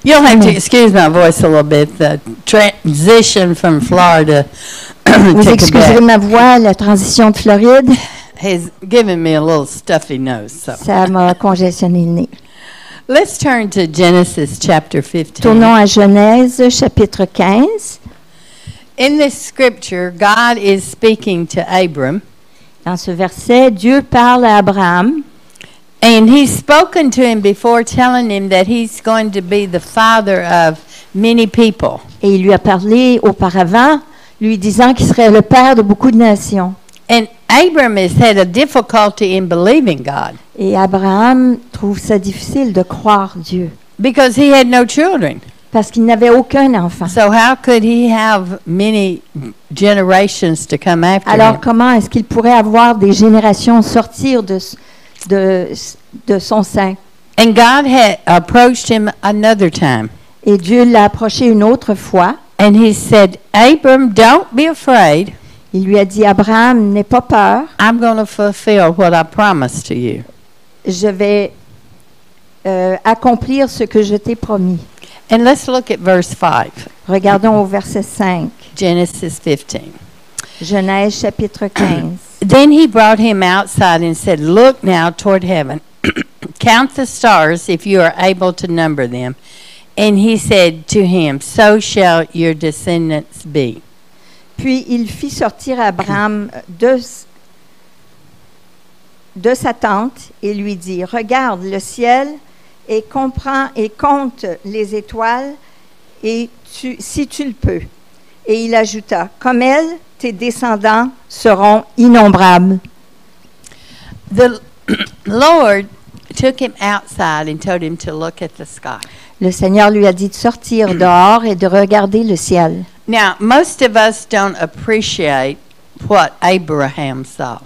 You'll have to excuse my voice a little bit. The transition from Florida Vous to excuserez Quebec ma voix, la transition de Floride, has given me a little stuffy nose. So ça m'a congestionné le nez. let's turn to Genesis chapter 15. Tournons à Genèse, chapitre 15. In this scripture, God is speaking to Abram, Dans ce verset, Dieu parle à Abraham and he's spoken to him before, telling him that he's going to be the father of many people. et il lui a parlé auparavant, lui disant qu'il serait le père de beaucoup de nations. And Abram has had a difficulty in believing God Et Abraham trouve ça difficile de croire Dieu because he had no children. parce qu'il n'avait aucun enfant. So how could he have many generations to come after Alors him? comment est-ce qu'il pourrait avoir des générations sortir de son sein? And God had approached him another time. Et Dieu l'a approché une autre fois. And he said, Abram, don't be afraid. Il lui a dit, Abraham, n'aie pas peur, I'm going to fulfill what I promised to you. je vais accomplir ce que je t'ai promis. And let's look at verse 5, Regardons au verset 5, Genesis 15. Genèse chapitre 15. Then he brought him outside and said, Look now toward heaven. Count the stars if you are able to number them. And he said to him, So shall your descendants be. Puis il fit sortir Abraham de sa tente et lui dit, regarde le ciel et comprends et compte les étoiles et si tu le peux. Et il ajouta, comme elles, tes descendants seront innombrables. The Lord took him outside and told him to look at the sky. Le Seigneur lui a dit de sortir dehors et de regarder le ciel. Now, most of us don't appreciate what Abraham saw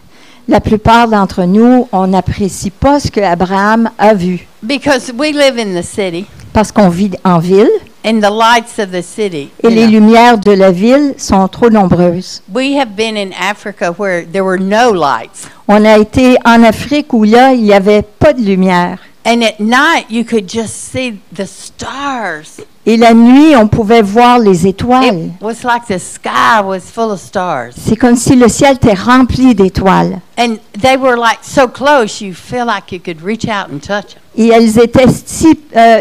La plupart d'entre nous, on n'apprécie pas ce que Abraham a vu because we live in the city parce qu'on vit en ville and the lights of the city. et you les know. lumières de la ville sont trop nombreuses. We have been in Africa where there were no lights. On a été en Afrique où là, il n'y avait pas de lumière. And at night, you could just see the stars. Et la nuit, on pouvait voir les étoiles. It was like the sky was full of stars. C'est comme si le ciel était rempli d'étoiles. And they were like so close, you feel like you could reach out and touch them. Et elles étaient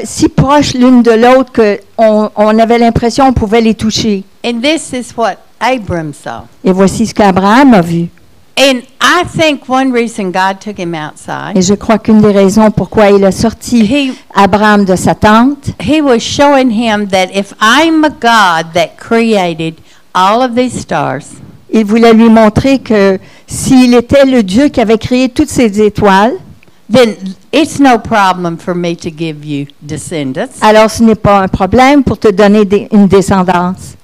si proches l'une de l'autre qu'on avait l'impression qu'on pouvait les toucher. And this is what Abram saw. Et voici ce qu'Abraham a vu. And I think one reason God took him outside, Et je crois qu'une des raisons pourquoi il a sorti Abraham de sa tente, he was showing him that if I'm a God that created all of these stars, il voulait lui montrer que s'il était le Dieu qui avait créé toutes ces étoiles, then it's no problem for me to give you descendants. alors ce n'est pas un problème pour te donner une descendance.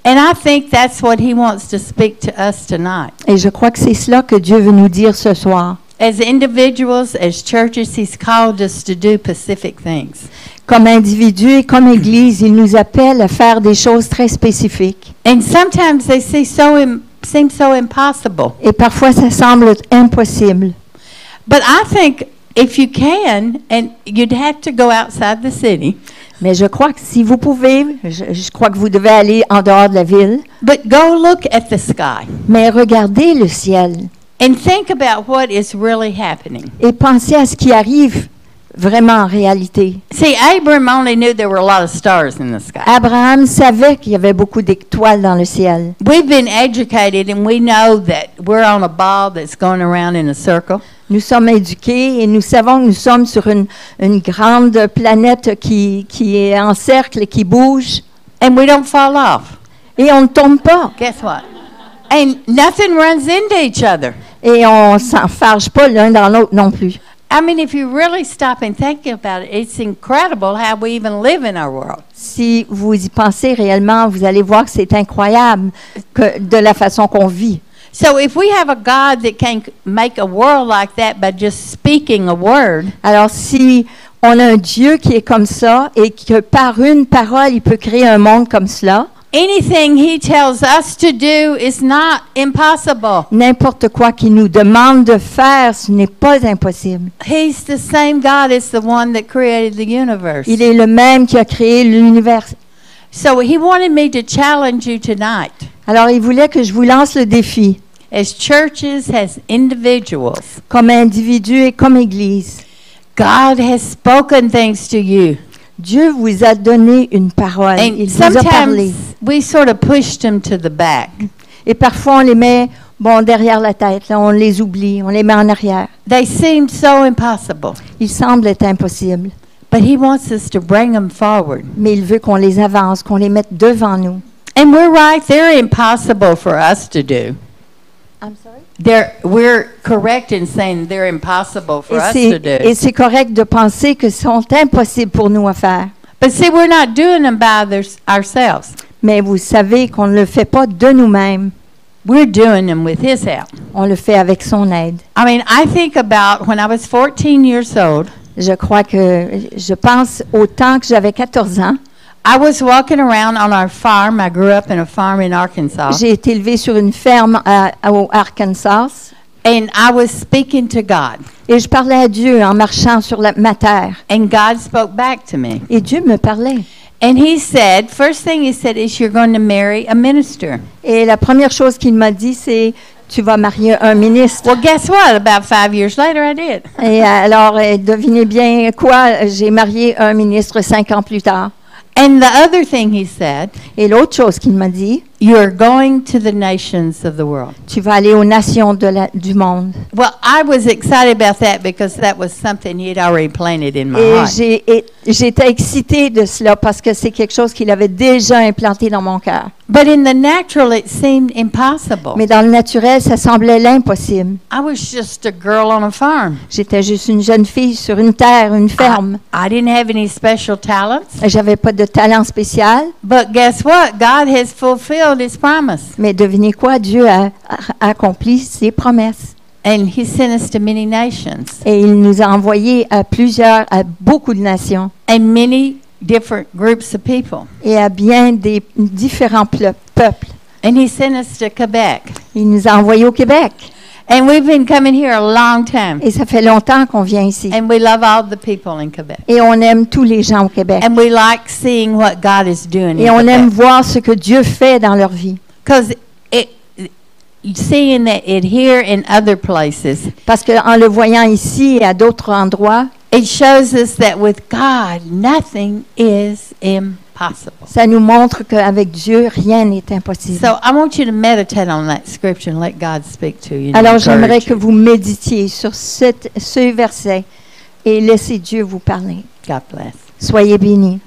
And I think that's what he wants to speak to us tonight. Et je crois que c'est cela que Dieu veut nous dire ce soir. As individuals, as churches, he's called us to do specific things. Comme individus et comme Église, il nous appelle à faire des choses très spécifiques. And sometimes they seem so impossible. Et parfois, ça semble impossible. But I think if you can, and you'd have to go outside the city, Mais je crois que si vous pouvez, je crois que vous devez aller en dehors de la ville, but go look at the sky mais regardez le ciel and think about what is really happening. et pensez à ce qui arrive vraiment en réalité. See, Abram only knew there were a lot of stars in the sky. Abraham savait qu'il y avait beaucoup d'étoiles dans le ciel. We've been educated and we know that we're on a ball that's going around in a circle. Nous sommes éduqués et nous savons que nous sommes sur une grande planète qui est en cercle et qui bouge. And we don't fall off. Et on ne tombe pas. Guess what? And nothing runs into each other. Et on ne s'enfarge pas l'un dans l'autre non plus. I mean, if you really stop and think about it, it's incredible how we even live in our world. Si vous y pensez réellement, vous allez voir que c'est incroyable de la façon qu'on vit. So if we have a God that can make a world like that by just speaking a word, Alors si on a un Dieu qui est comme ça et que par une parole, il peut créer un monde comme cela, Anything he tells us to do is not impossible. N'importe quoi qu'il nous demande de faire, ce n'est pas impossible. He's the same God as the one that created the universe. Il est le même qui a créé l'univers. So he wanted me to challenge you tonight. Alors, il voulait que je vous lance le défi, As churches, as individuals, comme individu et comme Église. God has spoken things to you. Dieu vous a donné une parole. And Il vous a parlé. sometimes we sort of pushed them to the back. Et parfois, on les met derrière la tête. Là, on les oublie. On les met en arrière. They seem so impossible. Ils semblent être impossibles. But he wants us to bring them forward. Mais il veut qu'on les avance, qu'on les mette devant nous. And we're right, they're impossible for us to do. I'm sorry? We're correct in saying they're impossible for us to do. Et c'est correct de penser que sont impossibles pour nous à faire. But see, we're not doing them by ourselves. Mais vous savez qu'on ne le fait pas de nous-mêmes. We're doing them with his help. On le fait avec son aide. I mean, I think about when I was 14 years old, Je pense au temps que j'avais 14 ans. I was walking around on our farm. I grew up in a farm in Arkansas. J'ai été élevée sur une ferme au Arkansas. And I was speaking to God. Et je parlais à Dieu en marchant sur ma terre. And God spoke back to me. Et Dieu me parlait. And he said, first thing he said is, you're going to marry a minister. Et la première chose qu'il m'a dit, c'est tu vas marier un ministre. Well, guess what? About 5 years later, I did. Et alors, devinez bien quoi, j'ai marié un ministre 5 ans plus tard. And the other thing he said, Et l'autre chose qu'il m'a dit, you're going to the nations of the world. tu vas aller aux nations du monde. Well, I was excited about that because that was something he had already planted in my Et heart. j'étais excitée de cela parce que c'est quelque chose qu'il avait déjà implanté dans mon cœur. But in the natural, it seemed impossible. Mais dans le naturel, ça semblait l'impossible. I was just a girl on a farm. J'étais juste une jeune fille sur une terre, une ferme. I didn't have any special talents. J'avais pas de talent spécial. But guess what? God has fulfilled his promise. Mais devinez quoi? Dieu a accompli ses promesses. And he sent us to many nations. Et il nous a envoyés à beaucoup de nations. And many different groups of people. Et à bien des différents peuples. And he sent us to Quebec. Il nous a envoyés au Québec. And we've been coming here a long time. Et ça fait longtemps qu'on vient ici. And we love all the people in Quebec. Et on aime tous les gens au Québec. And we like seeing what God is doing Et in on aime Quebec. voir ce que Dieu fait dans leur vie. Because seeing it here in other places, Parce qu'en le voyant ici et à d'autres endroits, it shows us that with God, nothing is impossible. ça nous montre qu'avec Dieu, rien n'est impossible. So I want you to meditate on that scripture and let God speak to you. and Alors j'aimerais encourage que you. vous méditiez sur ce verset et laissez Dieu vous parler. God bless. Soyez bénis.